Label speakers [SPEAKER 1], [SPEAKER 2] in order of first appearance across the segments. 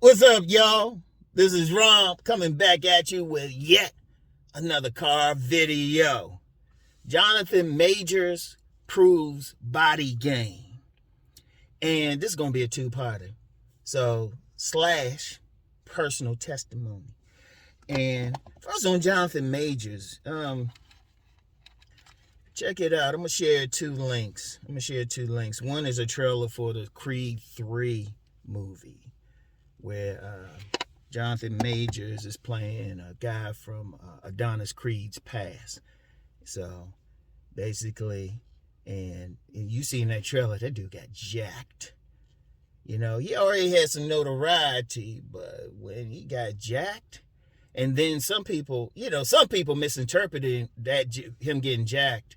[SPEAKER 1] What's up, y'all? This is Rom coming back at you with yet another car video. Jonathan Majors proves body game. And this is going to be a two-parter. So, slash personal testimony. And first on Jonathan Majors, check it out. I'm going to share two links. One is a trailer for the Creed 3 movie, where Jonathan Majors is playing a guy from Adonis Creed's past. So basically, and you see in that trailer, that dude got jacked. You know, he already had some notoriety, but when he got jacked, and then some people misinterpreted that him getting jacked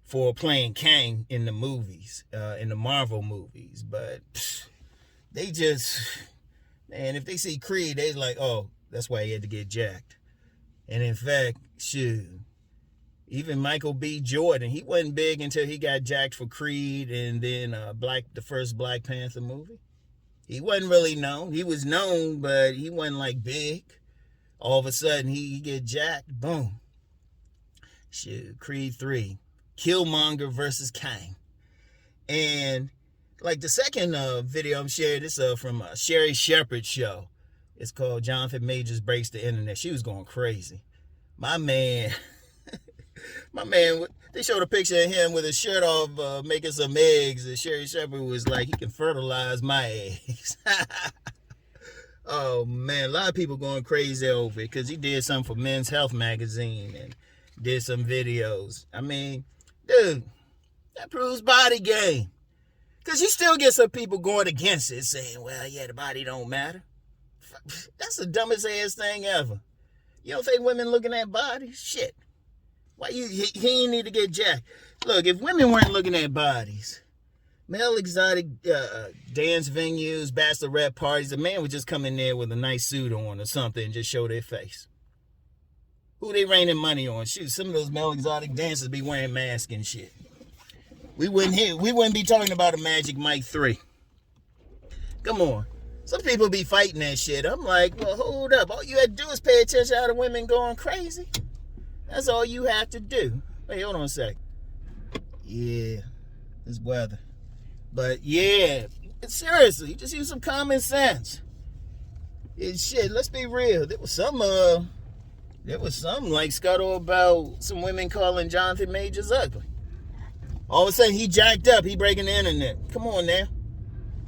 [SPEAKER 1] for playing Kang in the movies, in the Marvel movies, but they just... And if they see Creed, they're like, oh, that's why he had to get jacked. And in fact, shoot, even Michael B. Jordan, he wasn't big until he got jacked for Creed and then the first Black Panther movie. He wasn't really known. He was known, but he wasn't like big. All of a sudden, he get jacked. Boom. Shoot, Creed 3. Killmonger versus Kang. And like the second video I'm sharing, this from Sherry Shepherd's show. It's called Jonathan Majors Breaks the Internet. She was going crazy. My man, they showed a picture of him with his shirt off making some eggs. And Sherry Shepherd was like, he can fertilize my eggs. Oh, man, a lot of people going crazy over it because he did something for Men's Health magazine and did some videos. I mean, dude, that proves body game. Because you still get some people going against it, saying, well, yeah, the body don't matter. That's the dumbest ass thing ever. You don't think women looking at bodies? Shit. Why he ain't need to get jacked. Look, if women weren't looking at bodies, male exotic dance venues, bachelorette parties, a man would just come in there with a nice suit on or something and just show their face. Who they raining money on? Shoot, some of those male exotic dancers be wearing masks and shit. We wouldn't be talking about a Magic Mike 3. Come on. Some people be fighting that shit. I'm like, well, hold up. All you had to do is pay attention to the women going crazy. That's all you have to do. Wait, hold on a sec. Yeah, this weather. But yeah, seriously, just use some common sense. Shit, let's be real. There was some like scuttle about some women calling Jonathan Majors ugly. All of a sudden, he jacked up. He breaking the internet. Come on now.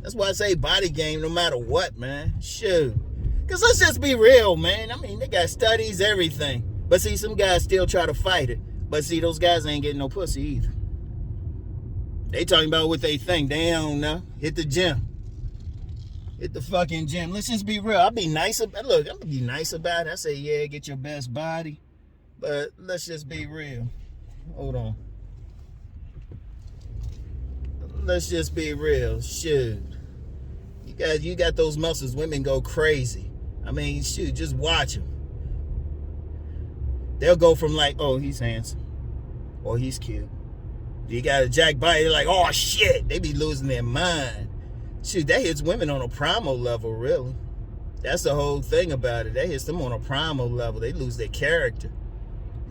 [SPEAKER 1] That's why I say body game no matter what, man. Shoot. Because let's just be real, man. I mean, they got studies, everything. But see, some guys still try to fight it. But see, those guys ain't getting no pussy either. They talking about what they think. They don't know. Hit the gym. Hit the fucking gym. Let's just be real. I'll be nice about it. Look, I'm going to be nice about it. I say, yeah, get your best body. But let's just be real. Hold on. Let's just be real. Shoot. You got those muscles. Women go crazy. I mean, shoot, just watch them. They'll go from like, oh, he's handsome. Or he's cute. You got a jack body, they're like, oh, shit. They be losing their mind. Shoot, that hits women on a primal level, really. That's the whole thing about it. That hits them on a primal level. They lose their character.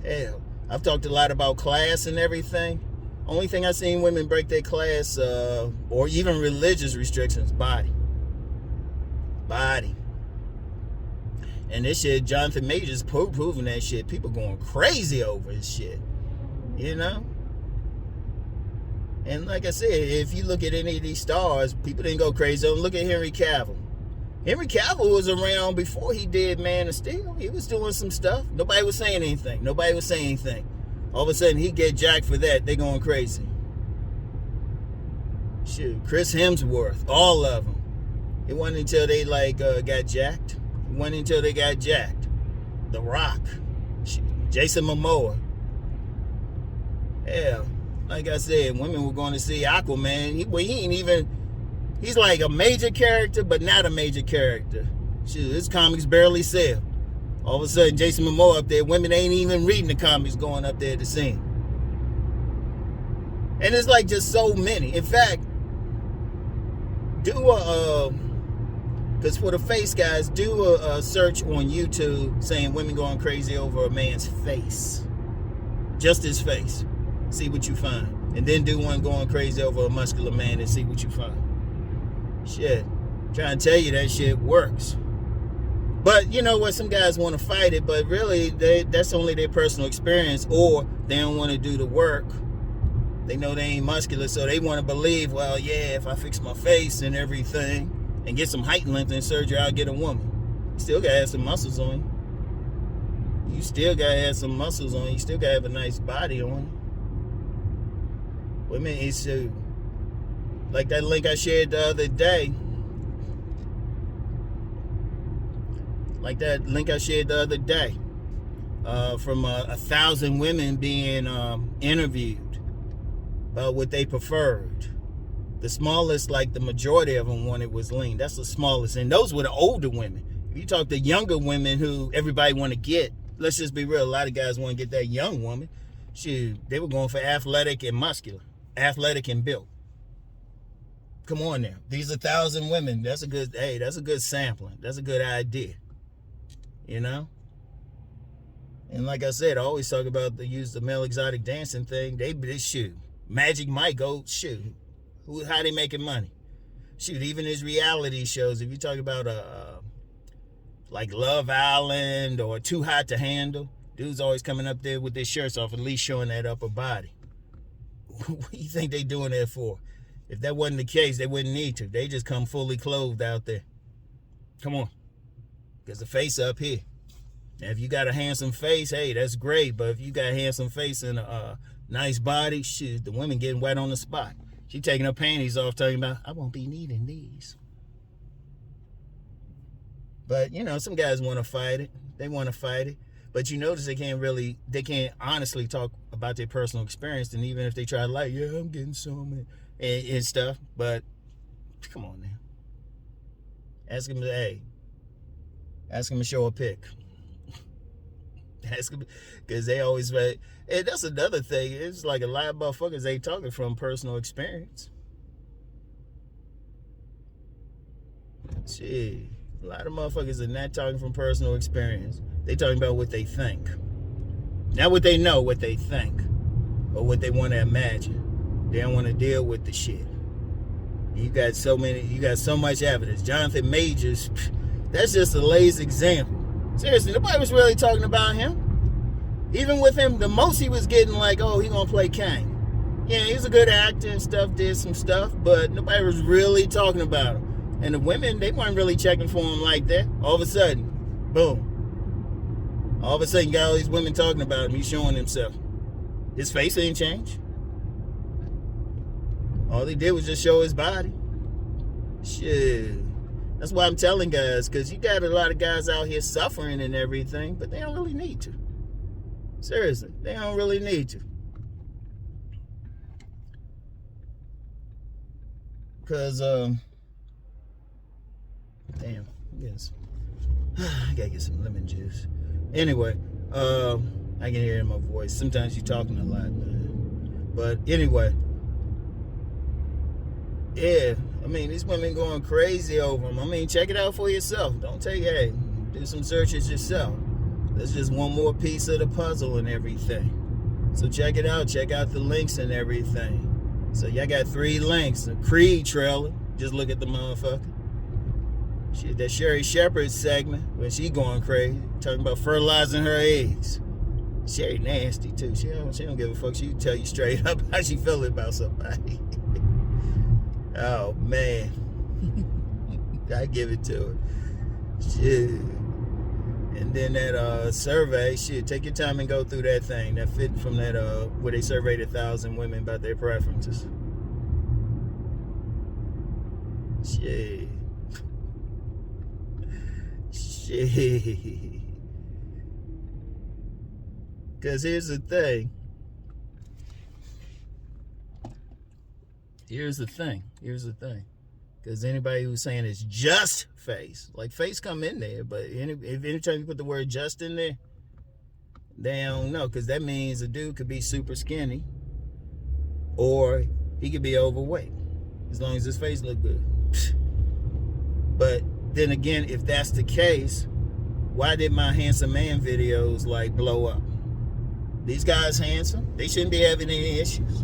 [SPEAKER 1] Hell, I've talked a lot about class and everything. Only thing I've seen women break their class or even religious restrictions, body. And this shit, Jonathan Majors proving that shit. People going crazy over his shit. You know? And like I said, if you look at any of these stars, people didn't go crazy. Look at Henry Cavill. Henry Cavill was around before he did Man of Steel. He was doing some stuff. Nobody was saying anything. All of a sudden, he get jacked for that. They going crazy. Shoot, Chris Hemsworth, all of them. It wasn't until they got jacked. The Rock, Jason Momoa. Hell, like I said, women were going to see Aquaman. He's like a major character, but not a major character. Shoot, his comics barely sell. All of a sudden, Jason Momoa up there, women ain't even reading the comics going up there to see him. And it's like just so many. In fact, do Because for the face guys, do a search on YouTube saying women going crazy over a man's face. Just his face. See what you find. And then do one going crazy over a muscular man and see what you find. Shit. I'm trying to tell you that shit works. But you know what? Some guys want to fight it, but really that's only their personal experience, or they don't want to do the work. They know they ain't muscular, so they want to believe, well, yeah, if I fix my face and everything and get some height lengthening surgery, I'll get a woman. You still got to have some muscles on you. You still got to have some muscles on you. You still got to have a nice body on you. Women, it's like that link I shared the other day. From 1,000 women being interviewed about what they preferred. The smallest, like the majority of them wanted, was lean. That's the smallest. And those were the older women. If you talk to younger women who everybody want to get, let's just be real, a lot of guys want to get that young woman. Shoot, they were going for athletic and muscular. Athletic and built. Come on now. These are 1,000 women. That's a good sampling. That's a good idea. You know? And like I said, I always talk about use the male exotic dancing thing. They shoot. Magic Mike go shoot. How they making money? Shoot, even his reality shows, if you talk about like Love Island or Too Hot to Handle, dudes always coming up there with their shirts off, at least showing that upper body. What do you think they doing that for? If that wasn't the case, they wouldn't need to. They just come fully clothed out there. Come on. Because the face up here. Now, if you got a handsome face, hey, that's great. But if you got a handsome face and a nice body, shit, the women getting wet on the spot. She taking her panties off, talking about, I won't be needing these. But, you know, some guys want to fight it. They want to fight it. But you notice they can't honestly talk about their personal experience. And even if they try, like, yeah, I'm getting some and stuff. But, come on now. Ask them to show a pic. Ask them, because they always, and that's another thing. It's like a lot of motherfuckers, they talking from personal experience. Shit. A lot of motherfuckers are not talking from personal experience. They talking about what they think. Not what they know, what they think. Or what they want to imagine. They don't want to deal with the shit. You got so much evidence. Jonathan Majors, that's just the latest example. Seriously, nobody was really talking about him. Even with him, the most he was getting, like, oh, he gonna play Kang. Yeah, he's a good actor and stuff, did some stuff, but nobody was really talking about him. And the women, they weren't really checking for him like that. All of a sudden, boom. All of a sudden, you got all these women talking about him. He's showing himself. His face ain't changed. All he did was just show his body. Shit. That's why I'm telling guys, because you got a lot of guys out here suffering and everything, but they don't really need to. Seriously, they don't really need to. Because, damn, yes. I gotta get some lemon juice. Anyway, I can hear it in my voice. Sometimes you're talking a lot, man. But anyway, yeah, I mean, these women going crazy over them. I mean, check it out for yourself. Don't take, hey, do some searches yourself. That's just one more piece of the puzzle and everything. So check it out. Check out the links and everything. So y'all got 3 links. A Creed trailer. Just look at the motherfucker. Shit, that Sherry Shepherd segment when she going crazy, talking about fertilizing her eggs. Sherry nasty too. She don't give a fuck. She tell you straight up how she feeling about somebody. Oh man, I give it to her. Shit. And then that survey, shit, take your time and go through that thing. That fit from that where they surveyed 1,000 women about their preferences. Shit. Shit. Because here's the thing. Here's the thing. Because anybody who's saying it's just face, like face come in there, but anytime you put the word just in there, they don't know, because that means a dude could be super skinny or he could be overweight as long as his face look good. But then again, if that's the case, why did my handsome man videos like blow up? These guys handsome? They shouldn't be having any issues.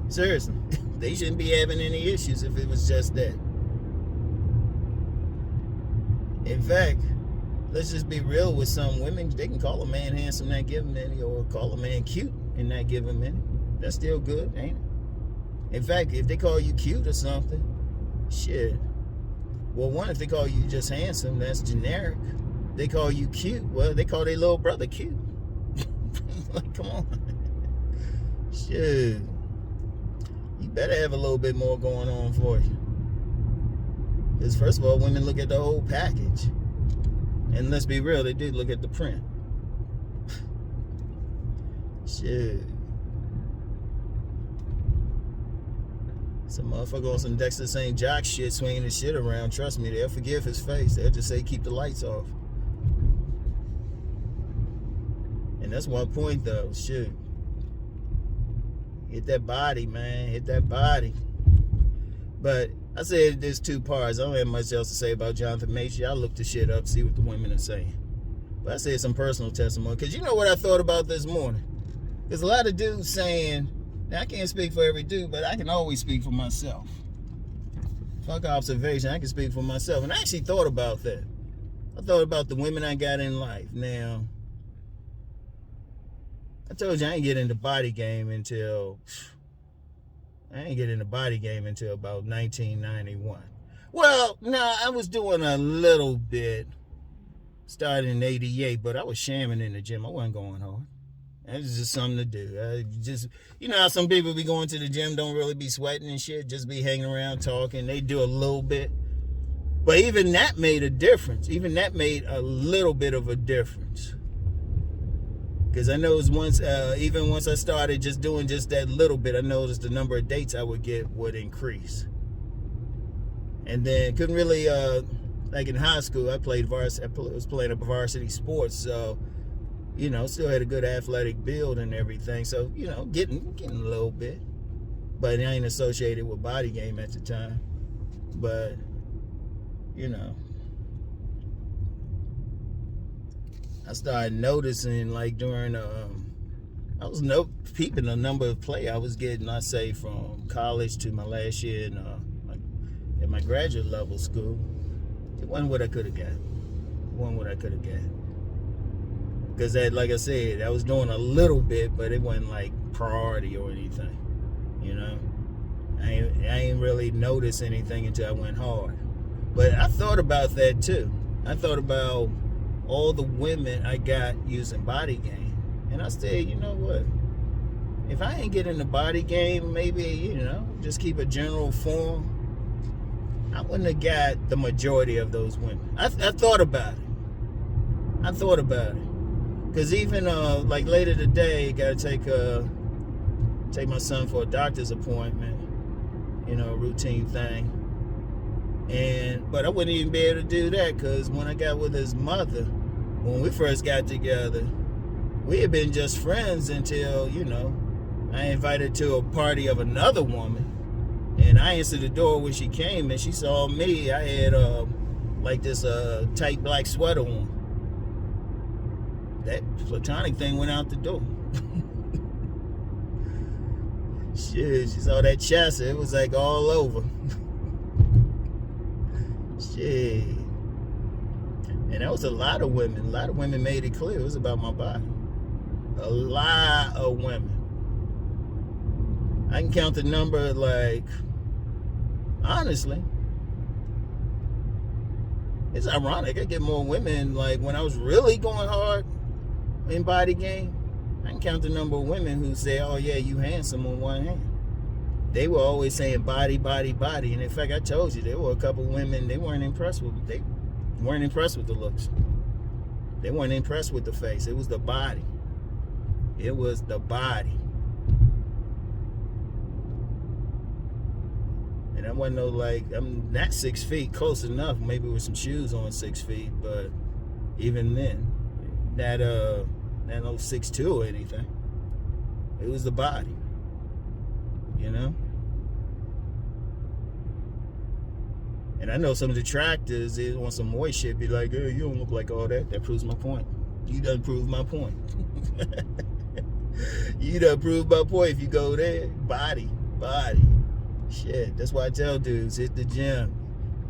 [SPEAKER 1] Seriously, they shouldn't be having any issues if it was just that. In fact, let's just be real with some women. They can call a man handsome, not give him any, or call a man cute and not give him any. That's still good, ain't it? In fact, if they call you cute or something, shit. Well, one, if they call you just handsome, that's generic. They call you cute, well, they call their little brother cute. Like, come on. Shit. You better have a little bit more going on for you. Because first of all, women look at the whole package. And let's be real, they do look at the print. Shit. Some motherfucker on some Dexter St. Jock shit swinging his shit around. Trust me, they'll forgive his face. They'll just say, keep the lights off. And that's one point, though. Shit. Hit that body, man. Hit that body. But I said there's two parts. I don't have much else to say about Jonathan Major. I'll look the shit up, see what the women are saying. But I said some personal testimony. Because you know what I thought about this morning? There's a lot of dudes saying, now I can't speak for every dude, but I can always speak for myself. Fuck observation, I can speak for myself. And I actually thought about that. I thought about the women I got in life. Now, I told you I ain't get into body game until about 1991. Well, no, I was doing a little bit starting in 88, but I was shamming in the gym. I wasn't going hard. It was just something to do. You know how some people be going to the gym, don't really be sweating and shit, just be hanging around talking. They do a little bit. But even that made a difference. Even that made a little bit of a difference. Because I noticed even once I started just doing just that little bit, I noticed the number of dates I would get would increase. And then couldn't really, like in high school, I was playing up varsity sports, so, you know, still had a good athletic build and everything. So, you know, getting a little bit. But I ain't associated with body game at the time. But, you know, I started noticing, like, during, I was peeping the number of play I was getting, I say, from college to my last year at my graduate level school. It wasn't what I could have got. Because, like I said, I was doing a little bit, but it wasn't, like, priority or anything, you know? I ain't really noticed anything until I went hard. But I thought about that, too. I thought about all the women I got using body game. And I said, you know what? If I ain't getting the body game, maybe, you know, just keep a general form, I wouldn't have got the majority of those women. I thought about it. Because even, like, later today, got to take my son for a doctor's appointment, you know, a routine thing. But I wouldn't even be able to do that because when I got with his mother, when we first got together, we had been just friends until, you know, I invited to a party of another woman. And I answered the door when she came and she saw me. I had, like this tight black sweater on. That platonic thing went out the door. Shit, she saw that chest. It was like all over. Shit. And that was a lot of women. A lot of women made it clear it was about my body. A lot of women. I can count the number, like, honestly, it's ironic. I get more women, like, when I was really going hard in body game, I can count the number of women who say, oh, yeah, you handsome on one hand. They were always saying body, body, body. And in fact, I told you, there were a couple women, they weren't impressed with the looks. They weren't impressed with the face. It was the body. It was the body. And I wasn't no, like, I'm not 6 feet, close enough, maybe with some shoes on 6 feet, but even then, not no 6'2" or anything. It was the body, you know? And I know some detractors, they want some moist shit, be like, hey, you don't look like all that. That proves my point. You done proved my point. You done proved my point if you go there. Body. Shit. That's why I tell dudes, hit the gym.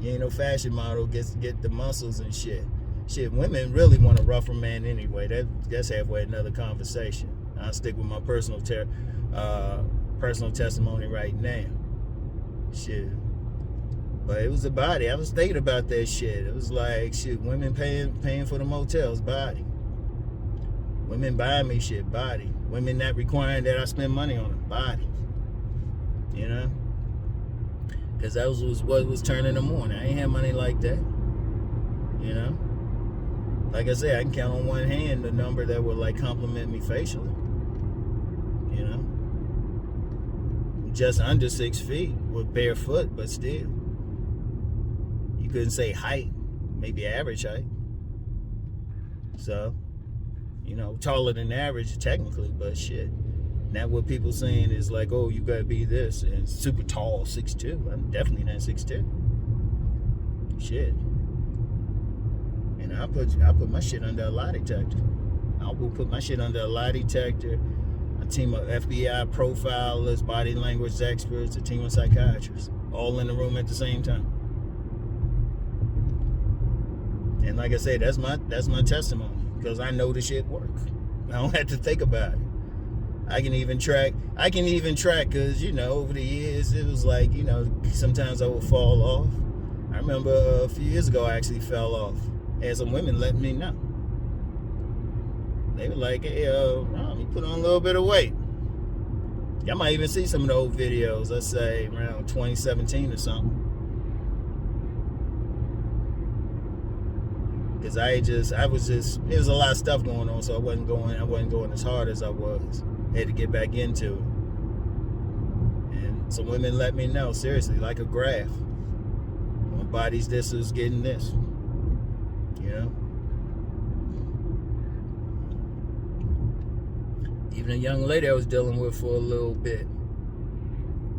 [SPEAKER 1] You ain't no fashion model, get the muscles and shit. Shit, women really want a rougher man anyway. That's halfway another conversation. I'll stick with my personal testimony right now. Shit. But it was the body. I was thinking about that shit. It was like, shit, women paying for the motels, body. Women buying me shit, body. Women not requiring that I spend money on them, body. You know? Because that was what was turning them on. I ain't had money like that. You know? Like I said, I can count on one hand the number that would like compliment me facially. You know? Just under 6 feet with barefoot, but still. You couldn't say height, maybe average height. So, you know, taller than average technically, but shit. Now what people saying is like, oh, you gotta be this and super tall, 6'2". I'm definitely not 6'2". Shit. And I put my shit under a lie detector. I will put my shit under a lie detector. A team of FBI profilers, body language experts, a team of psychiatrists, all in the room at the same time. And like I said, that's my testimony, because I know the shit works. I don't have to think about it. I can even track because, you know, over the years it was like, you know, sometimes I would fall off. I remember a few years ago I actually fell off. And some women let me know. They were like, hey, Rom, you put on a little bit of weight. Y'all might even see some of the old videos, let's say around 2017 or something. Because it was a lot of stuff going on, so I wasn't going as hard as I was. I had to get back into it. And some women let me know, seriously, like a graph. My body's this is getting this. You know? Even a young lady I was dealing with for a little bit.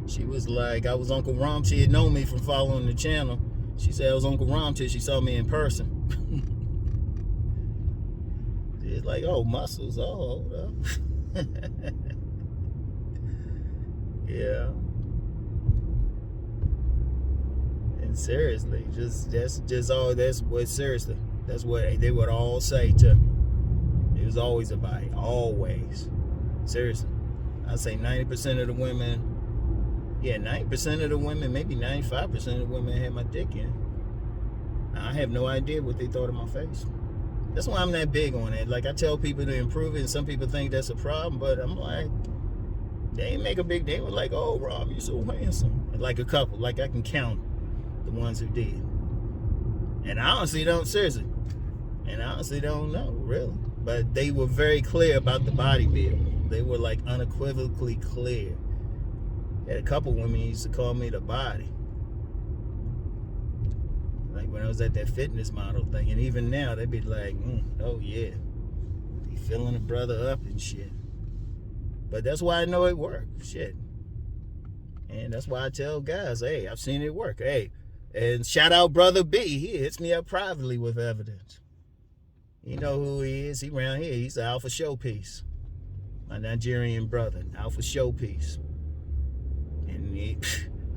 [SPEAKER 1] She was like, I was Uncle Rom. She had known me from following the channel. She said I was Uncle Rom till she saw me in person. It's like, oh, muscles, oh, hold up. Yeah. And seriously, seriously, that's what they would all say to me. It was always about it, always. Seriously. I'd say 90% of the women, 90% of the women, maybe 95% of the women had my dick in. I have no idea what they thought of my face. That's why I'm not big on it. Like, I tell people to improve it, and some people think that's a problem, but I'm like, they ain't make a big deal. Like, oh, Rob, you're so handsome. Like a couple, like I can count the ones who did. And I honestly don't know, really. But they were very clear about the body build. They were like unequivocally clear. Had a couple women used to call me the body. Like when I was at that fitness model thing, and even now they'd be like, oh yeah, be filling a brother up and shit. But that's why I know it works, shit. And that's why I tell guys, hey, I've seen it work. Hey, and shout out Brother B. He hits me up privately with evidence. You know who he is. He around here. He's an alpha showpiece. My Nigerian brother, alpha showpiece. And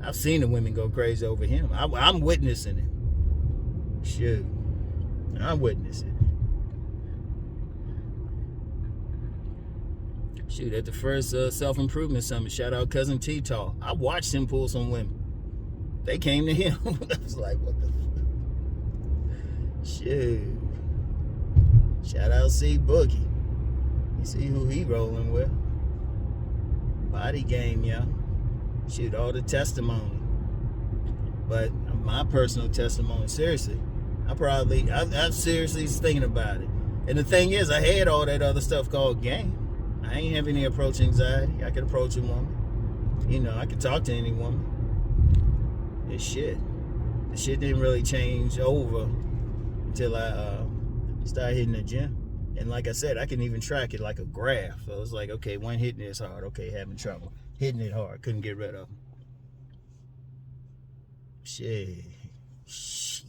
[SPEAKER 1] I've seen the women go crazy over him. I'm witnessing it. Shoot. I'm witnessing it. Shoot, at the first self-improvement summit, shout out Cousin T-Tall. I watched him pull some women. They came to him. I was like, what the fuck? Shoot. Shout out C Boogie. You see who he rolling with. Body game, y'all. Shoot, all the testimony. But my personal testimony, seriously, I'm seriously thinking about it. And the thing is, I had all that other stuff called game. I ain't have any approach anxiety. I could approach a woman. You know, I could talk to any woman. It's shit. The shit didn't really change over until I started hitting the gym. And like I said, I can even track it like a graph. So it's like, okay, one hitting this hard. Okay, having trouble. Hitting it hard. Couldn't get rid of them. Shit. She.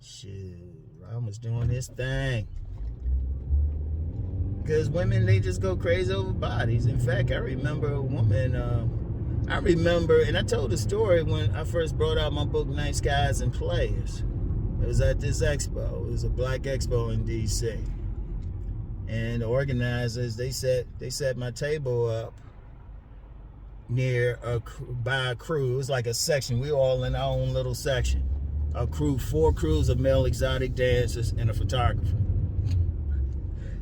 [SPEAKER 1] Shoot, Rom was doing his thing. Because women, they just go crazy over bodies. In fact, I remember a woman, and I told the story when I first brought out my book, Nice Guys and Players. It was at this expo. It was a black expo in D.C. And the organizers, they set my table up by a crew. It was like a section. We were all in our own little section. A crew, 4 crews of male exotic dancers and a photographer.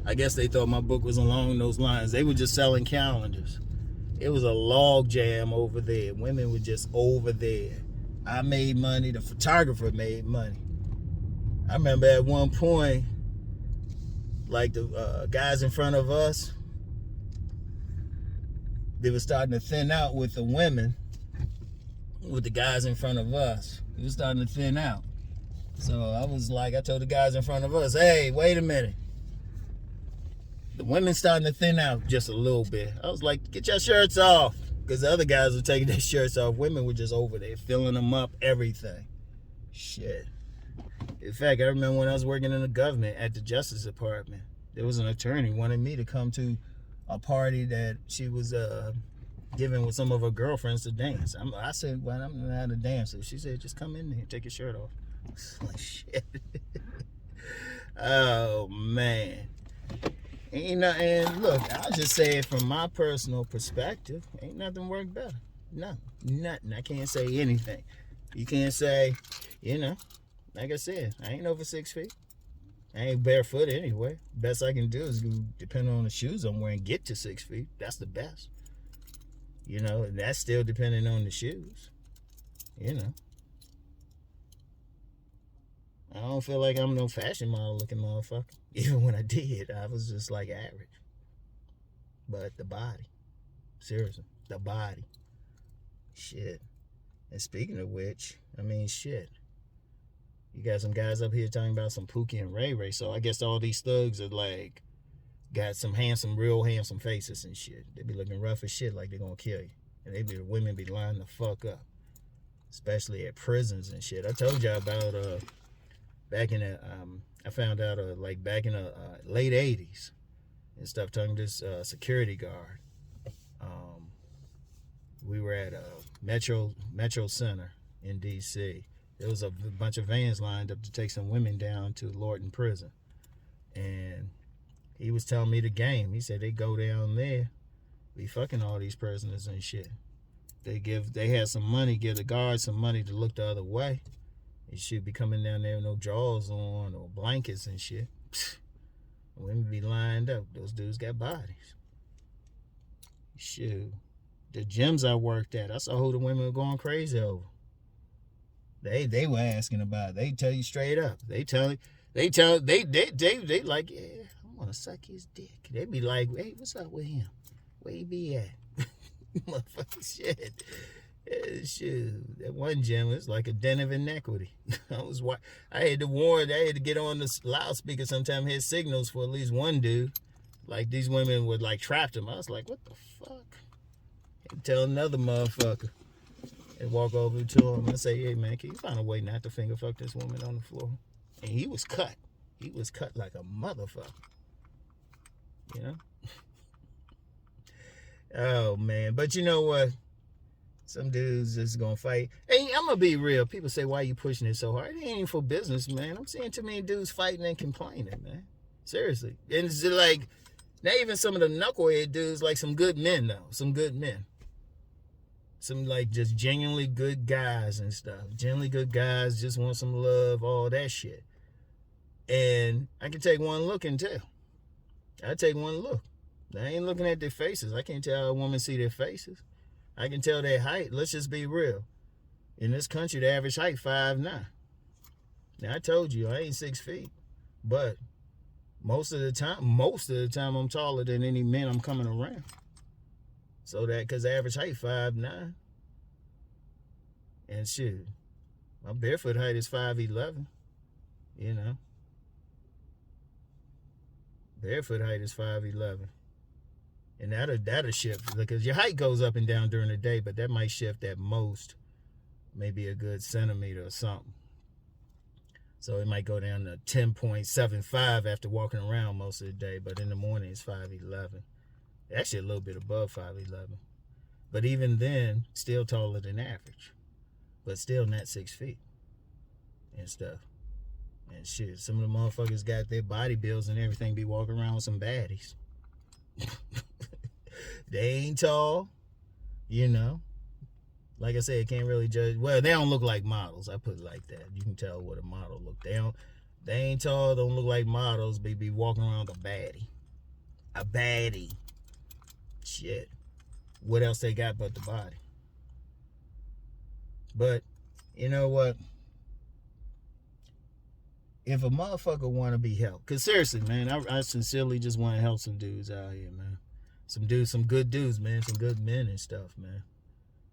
[SPEAKER 1] I guess they thought my book was along those lines. They were just selling calendars. It was a log jam over there. Women were just over there. I made money. The photographer made money. I remember at one point, like the guys in front of us, they were starting to thin out with the women, with the guys in front of us. It was starting to thin out. So I told the guys in front of us, hey, wait a minute. The women starting to thin out just a little bit. I was like, get your shirts off. Because the other guys were taking their shirts off. Women were just over there, filling them up, everything. Shit. In fact, I remember when I was working in the government at the Justice Department, there was an attorney wanted me to come to a party that she was giving with some of her girlfriends to dance. I said, well, I'm not a dancer. She said, just come in there and take your shirt off. I was like, shit. Oh, man. And look, I'll just say it from my personal perspective. Ain't nothing worked better. Nothing. I can't say anything. You can't say, like I said, I ain't over 6 feet. I ain't barefoot anyway. Best I can do is, depending on the shoes I'm wearing, get to 6 feet. That's the best. And that's still depending on the shoes. I don't feel like I'm no fashion model looking motherfucker. Even when I did, I was just like average. But the body. Seriously, the body. Shit. And speaking of which, shit. You got some guys up here talking about some Pookie and Ray Ray. So I guess all these thugs are like, got some real handsome faces and shit. They be looking rough as shit like they're gonna kill you. And the women be lining the fuck up. Especially at prisons and shit. I told y'all about, back in the, I found out, back in the late 80s and stuff, talking to this security guard. We were at a Metro Center in D.C. There was a bunch of vans lined up to take some women down to Lorton Prison. And he was telling me the game. He said they go down there, be fucking all these prisoners and shit. They had some money, give the guards some money to look the other way. They should be coming down there with no drawers on or blankets and shit. Women be lined up. Those dudes got bodies. Shoot. The gyms I worked at, I saw who the women were going crazy over. They were asking about it. They tell you straight up. They like, yeah, I want to suck his dick. They be like, hey, what's up with him? Where he be at? Motherfucking shit. Yeah, shoot. That one gym was like a den of inequity. I had to get on the loudspeaker sometime, hit signals for at least one dude. Like these women would like trap him. I was like, what the fuck? And tell another motherfucker. And walk over to him and say, hey man, can you find a way not to finger fuck this woman on the floor? And he was cut. He was cut like a motherfucker. Oh man. But you know what? Some dudes is gonna fight. Hey, I'm gonna be real. People say, why you pushing it so hard? It ain't even for business, man. I'm seeing too many dudes fighting and complaining, man. Seriously. And it's like, not even some of the knucklehead dudes, like some good men though. Some good men. Some like just genuinely good guys and stuff. Genuinely good guys, just want some love, all that shit. And I can take one look and tell. I take one look. I ain't looking at their faces. I can't tell how a woman see their faces. I can tell their height. Let's just be real. In this country, the average height 5'9". Now I told you I ain't 6 feet, but most of the time I'm taller than any men I'm coming around. So that because the average height 5'9". And shoot, my barefoot height is 5'11". Barefoot height is 5'11". And that'll shift because your height goes up and down during the day, but that might shift at most maybe a good centimeter or something. So it might go down to 10.75 after walking around most of the day, but in the morning it's 5'11". Actually a little bit above 5'11". But even then, still taller than average. But still not 6 feet and stuff. And shit, some of the motherfuckers got their body builds and everything, be walking around with some baddies. They ain't tall, you know. Like I said, can't really judge. Well, they don't look like models. I put it like that. You can tell what a model look. They ain't tall, don't look like models, but be walking around with a baddie. A baddie. Shit. What else they got but the body? But, you know what? If a motherfucker want to be helped, because seriously, man, I sincerely just want to help some dudes out here, man. Some good dudes, man. Some good men and stuff, man.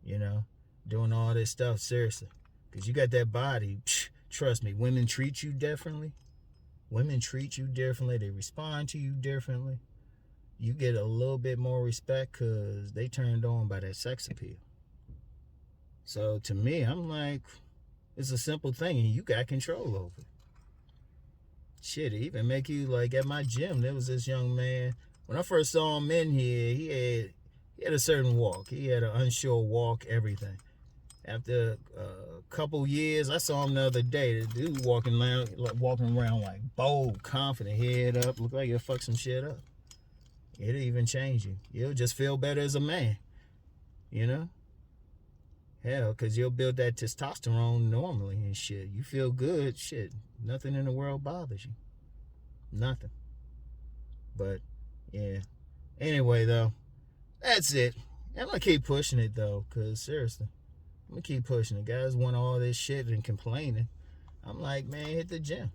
[SPEAKER 1] You know, doing all this stuff, seriously. Because you got that body, trust me, women treat you differently. Women treat you differently. They respond to you differently. You get a little bit more respect because they turned on by that sex appeal. So to me, I'm like, it's a simple thing and you got control over it. Shit, it even make you, like, at my gym, there was this young man. When I first saw him in here, he had a certain walk. He had an unsure walk, everything. After a couple years, I saw him the other day. The dude walking around like bold, confident, head up, look like he'll fuck some shit up. It'll even change you. You'll just feel better as a man, you know? Hell, because you'll build that testosterone normally and shit. You feel good, shit. Nothing in the world bothers you. Nothing. But, yeah. Anyway, though, that's it. I'm going to keep pushing it, though, because, seriously, I'm going to keep pushing it. Guys want all this shit and complaining. I'm like, man, hit the gym.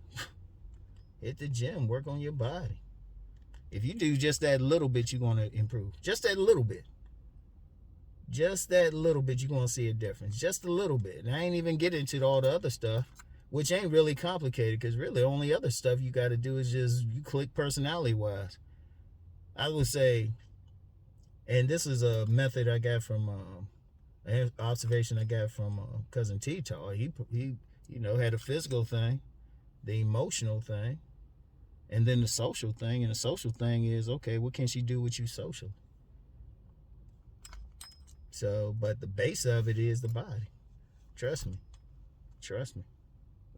[SPEAKER 1] Hit the gym. Work on your body. If you do just that little bit, you're going to improve. Just that little bit. Just that little bit, you're going to see a difference. Just a little bit. And I ain't even get into all the other stuff, which ain't really complicated, because really the only other stuff you got to do is just you click personality-wise. I would say, and this is a method I got from, an observation I got from Cousin T-Tar. He had a physical thing, the emotional thing, and then the social thing. And the social thing is, okay, what can she do with you socially? So, but the base of it is the body. Trust me.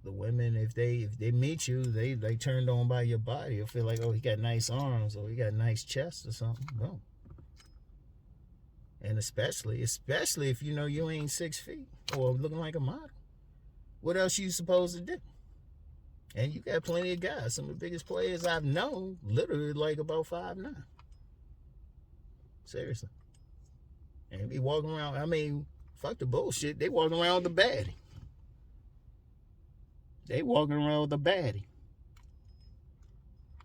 [SPEAKER 1] The women, if they meet you, they turned on by your body. You'll feel like, oh, he got nice arms, or he got nice chest or something. Boom. And especially if you know you ain't 6 feet or looking like a model. What else you supposed to do? And you got plenty of guys. Some of the biggest players I've known, literally like about 5'9". Seriously. And be walking around, I mean, fuck the bullshit. They walking around with a baddie.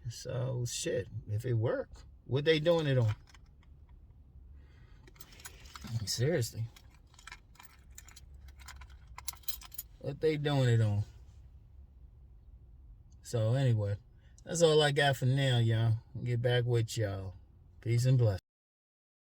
[SPEAKER 1] So, shit, if it work, what they doing it on? Seriously. What they doing it on? So, anyway, that's all I got for now, y'all. I'll get back with y'all. Peace and blessings.